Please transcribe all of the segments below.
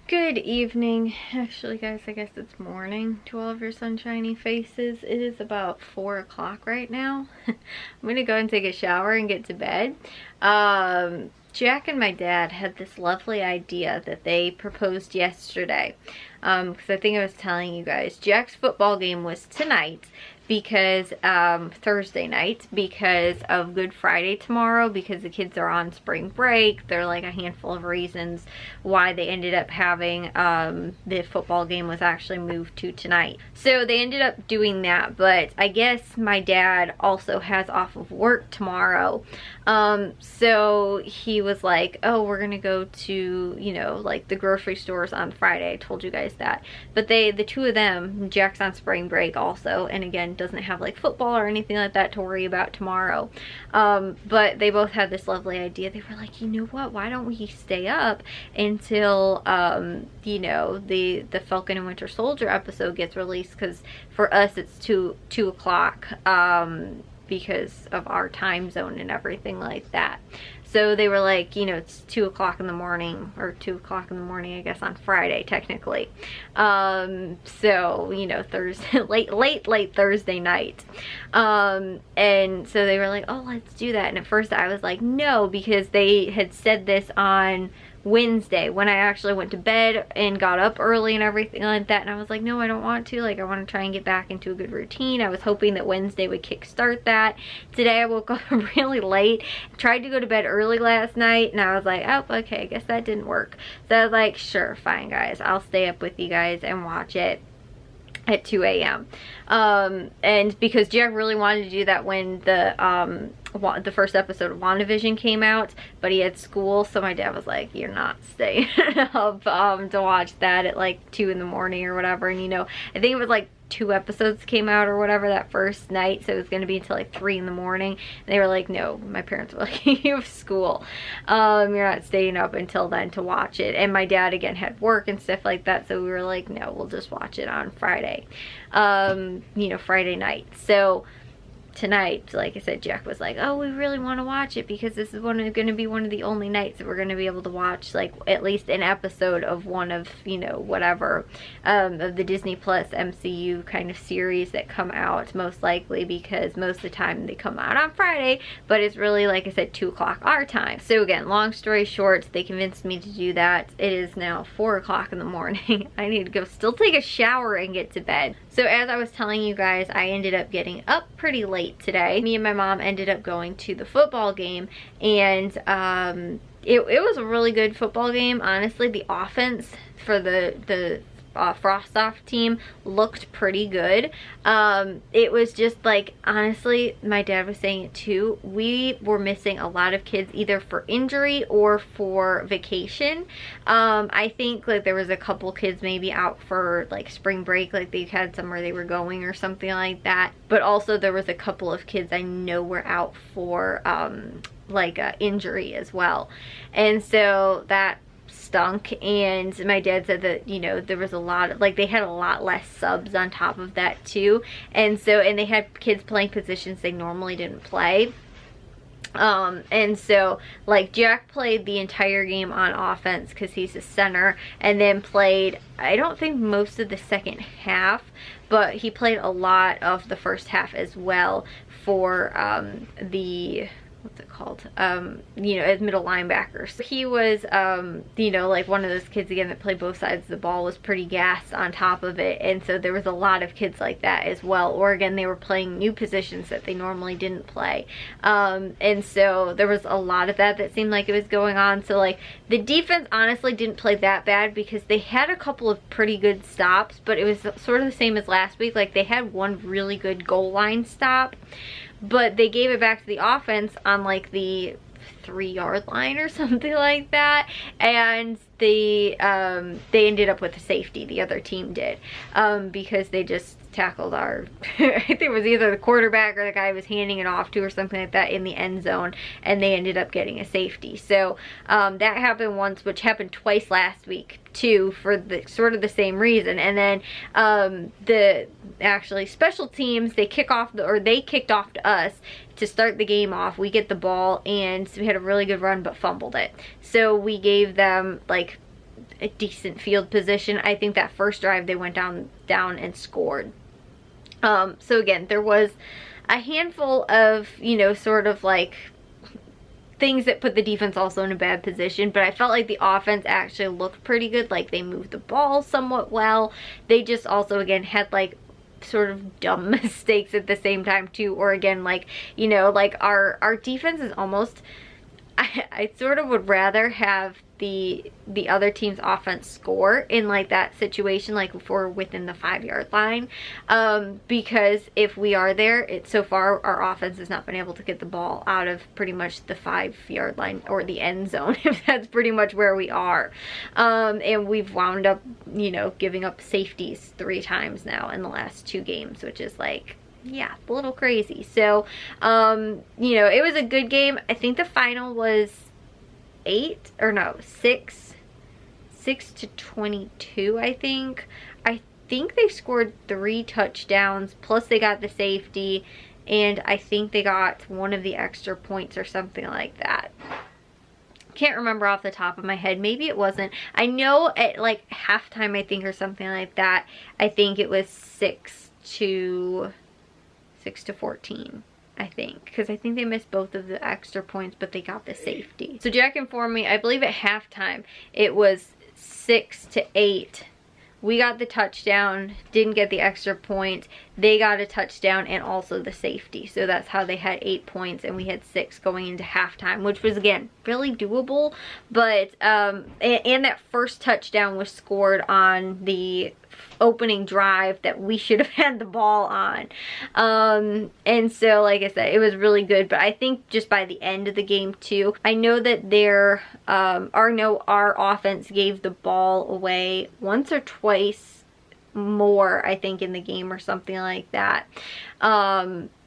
Good evening. Actually, guys, I guess it's morning to all of your sunshiny faces. It is about 4 o'clock right now. I'm gonna go and take a shower and get to bed. Jack and my dad had this lovely idea that they proposed yesterday. Because I think I was telling you guys, Jack's football game was tonight because Thursday night because of Good Friday tomorrow, because the kids are on spring break. There are like a handful of reasons why they ended up having the football game was actually moved to tonight. So they ended up doing that, but I guess my dad also has off of work tomorrow. So he was like, oh, we're gonna go to, you know, like the grocery stores on Friday. I told you guys that. But the two of them, Jack's on spring break also, and again, doesn't have like football or anything like that to worry about tomorrow. But they both had this lovely idea. They were like, you know what, why don't we stay up until you know, the Falcon and Winter Soldier episode gets released, because for us it's 2 o'clock because of our time zone and everything like that. So they were like, you know, it's 2 o'clock in the morning, or 2 o'clock in the morning, I guess, on Friday, technically. So, you know, Thursday, late Thursday night. And so they were like, oh, let's do that. And at first I was like, no, because they had said this on Wednesday when I actually went to bed and got up early and everything like that, and I was like, no, I don't want to. Like, I want to try and get back into a good routine. I was hoping that Wednesday would kickstart that. Today I woke up really late, tried to go to bed early last night, and I was like, oh, okay, I guess that didn't work. So I was like, sure, fine, guys, I'll stay up with you guys and watch it at 2 a.m. And because Jack really wanted to do that when the first episode of WandaVision came out, but he had school, so my dad was like, you're not staying up to watch that at like 2 in the morning or whatever. And you know, I think it was like 2 episodes came out or whatever that first night, so it was going to be until like 3 in the morning. And they were like, no, my parents were like, you have school, you're not staying up until then to watch it. And my dad again had work and stuff like that, so we were like, no, we'll just watch it on Friday, you know, Friday night. So tonight, like I said, Jack was like, oh, we really want to watch it because this is going to be one of the only nights that we're going to be able to watch like at least an episode of one of, you know, whatever of the Disney Plus MCU kind of series that come out, most likely, because most of the time they come out on Friday, but it's really, like I said, 2 o'clock our time. So again, long story short, they convinced me to do that. It is now 4 o'clock in the morning. I need to go still take a shower and get to bed. So as I was telling you guys, I ended up getting up pretty late today. Me and my mom ended up going to the football game, and it was a really good football game. Honestly, the offense for the Frostoff team looked pretty good. It was just like, honestly, my dad was saying it too, we were missing a lot of kids either for injury or for vacation. I think like there was a couple kids maybe out for like spring break, like they had somewhere they were going or something like that, but also there was a couple of kids I know were out for like injury as well. And so that stunk. And my dad said that, you know, there was a lot of, like, they had a lot less subs on top of that too, and so, and they had kids playing positions they normally didn't play. And so like Jack played the entire game on offense because he's a center, and then played, I don't think most of the second half, but he played a lot of the first half as well for the, what's it called, you know, as middle linebackers. He was, you know, like one of those kids again that played both sides of the ball, was pretty gassed on top of it. And so there was a lot of kids like that as well, or again, they were playing new positions that they normally didn't play. And so there was a lot of that seemed like it was going on. So like the defense honestly didn't play that bad because they had a couple of pretty good stops, but it was sort of the same as last week. Like they had one really good goal line stop, but they gave it back to the offense on like the 3-yard line or something like that, and they ended up with a safety, the other team did, because they just tackled our I think it was either the quarterback or the guy I was handing it off to or something like that in the end zone, and they ended up getting a safety. So that happened once, which happened twice last week too, for the sort of the same reason. And then the actually special teams, they kicked off to us to start the game off. We get the ball, and so we had a really good run but fumbled it, so we gave them like a decent field position. I think that first drive they went down and scored. So again, there was a handful of, you know, sort of like things that put the defense also in a bad position, but I felt like the offense actually looked pretty good. Like, they moved the ball somewhat well. They just also, again, had like sort of dumb mistakes at the same time too, or again, like, you know, like our defense is almost, I sort of would rather have the other team's offense score in like that situation, like if we're within the 5-yard line, because if we are there, so far our offense has not been able to get the ball out of pretty much the 5-yard line or the end zone, if that's pretty much where we are. And we've wound up, you know, giving up safeties 3 times now in the last 2 games, which is like, yeah, a little crazy. So, you know, it was a good game. I think the final was 6-22, I think. I think they scored 3 touchdowns, plus they got the safety, and I think they got one of the extra points or something like that. Can't remember off the top of my head. Maybe it wasn't. I know at like halftime, I think, or something like that, I think it was 6-14. I think, because I think they missed both of the extra points, but they got the safety. So Jack informed me, I believe at halftime it was 6-8. We got the touchdown, didn't get the extra point. They got a touchdown and also the safety. So that's how they had 8 points and we had 6 going into halftime, which was, again, really doable. But, and that first touchdown was scored on the opening drive that we should have had the ball on. And so, like I said, it was really good. But I think just by the end of the game too, I know that our offense gave the ball away once or twice more, I think, in the game or something like that.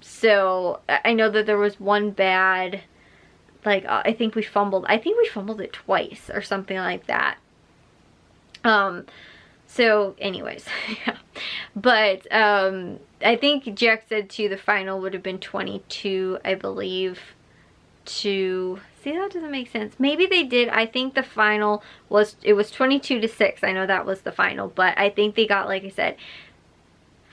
So I know that there was one bad, like, I think we fumbled it twice or something like that. So anyways, yeah. But I think Jack said too, the final would have been 22, I believe, to, see, that doesn't make sense. Maybe they did. I think the final was, it was 22-6. I know that was the final, but I think they got, like I said,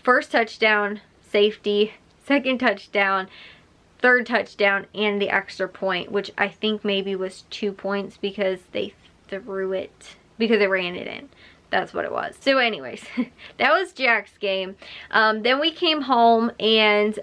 first touchdown, safety, second touchdown, third touchdown, and the extra point, which I think maybe was 2 points because they threw it, because they ran it in. That's what it was. So anyways, that was Jack's game. Then we came home and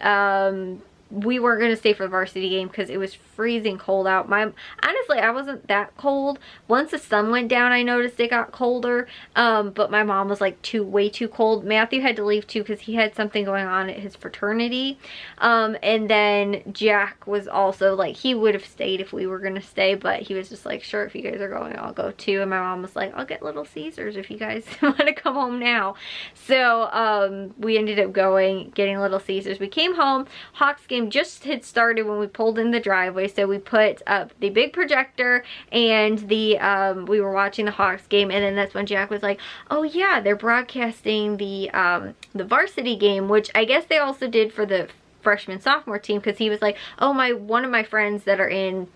we weren't going to stay for the varsity game because it was freezing cold out. Honestly, I wasn't that cold. Once the sun went down, I noticed it got colder. But my mom was like way too cold. Matthew had to leave too because he had something going on at his fraternity. And then Jack was also like, he would have stayed if we were going to stay, but he was just like, sure, if you guys are going, I'll go too. And my mom was like, I'll get Little Caesars if you guys want to come home now. So we ended up getting Little Caesars. We came home. Hawks game just had started when we pulled in the driveway, so we put up the big projector and the we were watching the Hawks game, and then that's when Jack was like, oh yeah, they're broadcasting the varsity game, which I guess they also did for the freshman sophomore team, because he was like, oh, one of my friends that are in,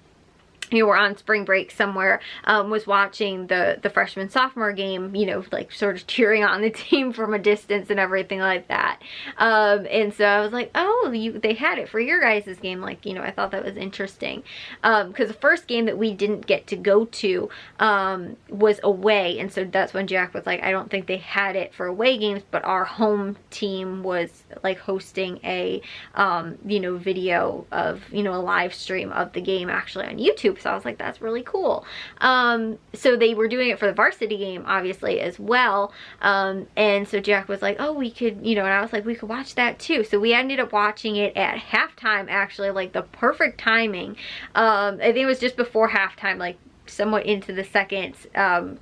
you know, we're on spring break somewhere, was watching the freshman sophomore game, you know, like sort of cheering on the team from a distance and everything like that. And so I was like, oh, they had it for your guys' game. Like, you know, I thought that was interesting. Because the first game that we didn't get to go to was away. And so that's when Jack was like, I don't think they had it for away games, but our home team was like hosting a, you know, video of, you know, a live stream of the game actually on YouTube. So I was like, that's really cool. So they were doing it for the varsity game, obviously, as well. And so Jack was like, oh, we could, you know, and I was like, we could watch that too. So we ended up watching it at halftime, actually, like the perfect timing. I think it was just before halftime, like somewhat into the second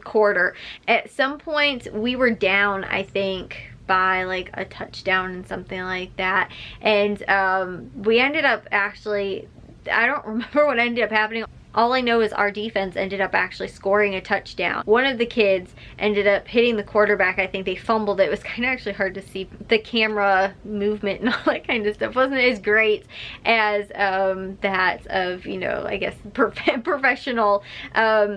quarter. At some point, we were down, I think, by like a touchdown and something like that. And we ended up actually, I don't remember what ended up happening. all I know is our defense ended up actually scoring a touchdown. One of the kids ended up hitting the quarterback. I think they fumbled it. It was kind of actually hard to see the camera movement and all that kind of stuff. Wasn't as great as that of, you know, I guess professional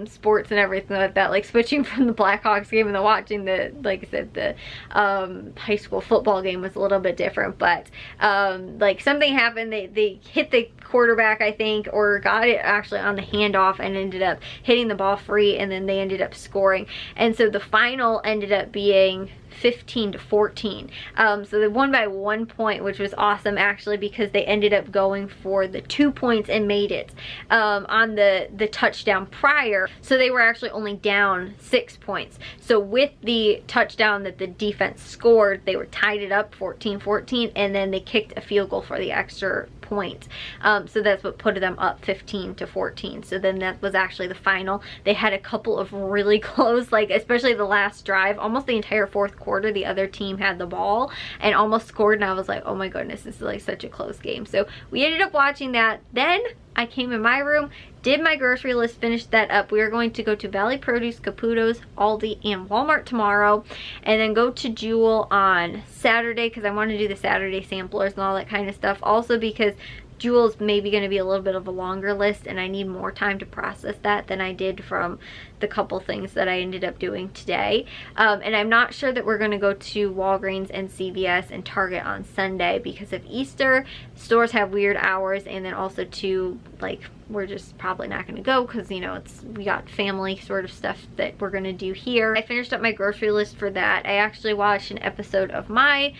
sports and everything like that. Like switching from the Blackhawks game and then watching the, like I said, the high school football game was a little bit different. But like something happened. They hit the quarterback, I think, or got it actually on the handoff and ended up hitting the ball free, and then they ended up scoring. And so the final ended up being 15-14. So they won by 1 point, which was awesome actually, because they ended up going for the 2 points and made it on the touchdown prior. So they were actually only down 6 points. So with the touchdown that the defense scored, they were tied it up 14-14, and then they kicked a field goal for the extra point. So that's what put them up 15-14. So then that was actually the final. They had a couple of really close, like especially the last drive, almost the entire fourth quarter, the other team had the ball and almost scored, and I was like, oh my goodness, this is like such a close game. So we ended up watching that. Then I came in my room, did my grocery list, finished that up. We are going to go to Valley Produce, Caputo's, Aldi, and Walmart tomorrow, and then go to Jewel on Saturday because I want to do the Saturday samplers and all that kind of stuff. Also because Jewel's maybe going to be a little bit of a longer list, and I need more time to process that than I did from the couple things that I ended up doing today. And I'm not sure that we're going to go to Walgreens and CVS and Target on Sunday because of Easter. Stores have weird hours, and then also too, like, we're just probably not going to go because, you know, we got family sort of stuff that we're going to do here. I finished up my grocery list for that. I actually watched an episode of my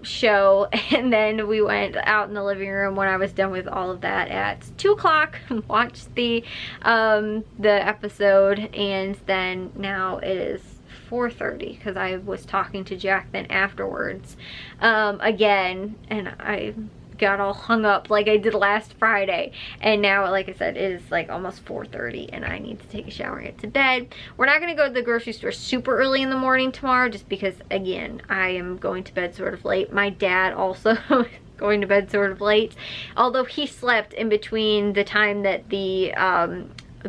show, and then we went out in the living room when I was done with all of that at 2 o'clock and watched the episode, and then now it is 4:30 because I was talking to Jack then afterwards again, and I got all hung up like I did last Friday, and now, like I said, it is like almost 4:30 and I need to take a shower and get to bed. We're not going to go to the grocery store super early in the morning tomorrow just because, again, I am going to bed sort of late. My dad also going to bed sort of late, although he slept in between the time that the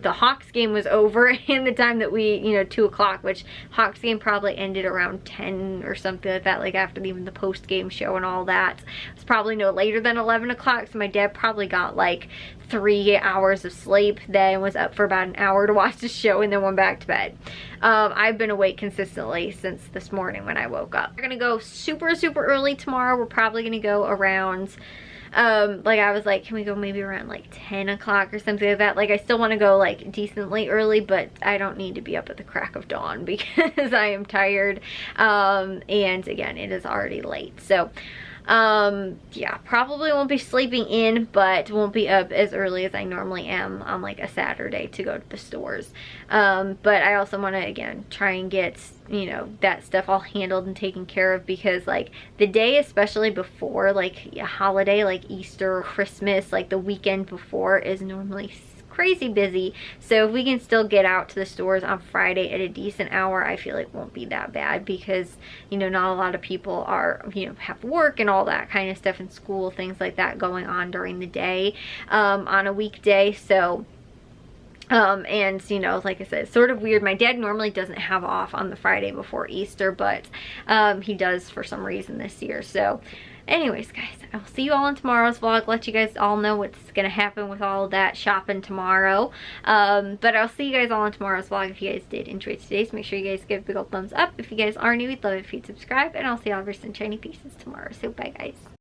Hawks game was over and the time that we, you know, 2 o'clock, which Hawks game probably ended around 10 or something like that, like after even the post game show and all that. It's probably no later than 11 o'clock, so my dad probably got like 3 hours of sleep, then was up for about an hour to watch the show, and then went back to bed. I've been awake consistently since this morning when I woke up. We're gonna go super early tomorrow. We're probably gonna go around like I was like, can we go maybe around like 10 o'clock or something like that? Like I still want to go like decently early, but I don't need to be up at the crack of dawn because I am tired, and again, it is already late. So yeah, probably won't be sleeping in, but won't be up as early as I normally am on like a Saturday to go to the stores. But I also want to, again, try and get, you know, that stuff all handled and taken care of, because like the day, especially before like a holiday like Easter or Christmas, like the weekend before, is normally crazy busy. So if we can still get out to the stores on Friday at a decent hour, I feel like won't be that bad, because, you know, not a lot of people are, you know, have work and all that kind of stuff, and school, things like that going on during the day on a weekday. So and, you know, like I said, it's sort of weird. My dad normally doesn't have off on the Friday before Easter, but he does for some reason this year. So anyways, guys, I will see you all in tomorrow's vlog. Let you guys all know what's gonna happen with all of that shopping tomorrow. But I'll see you guys all in tomorrow's vlog. If you guys did enjoy today's, make sure you guys give a big old thumbs up. If you guys are new, we'd love it if you'd subscribe, and I'll see all of your sunshiny pieces tomorrow. So bye, guys.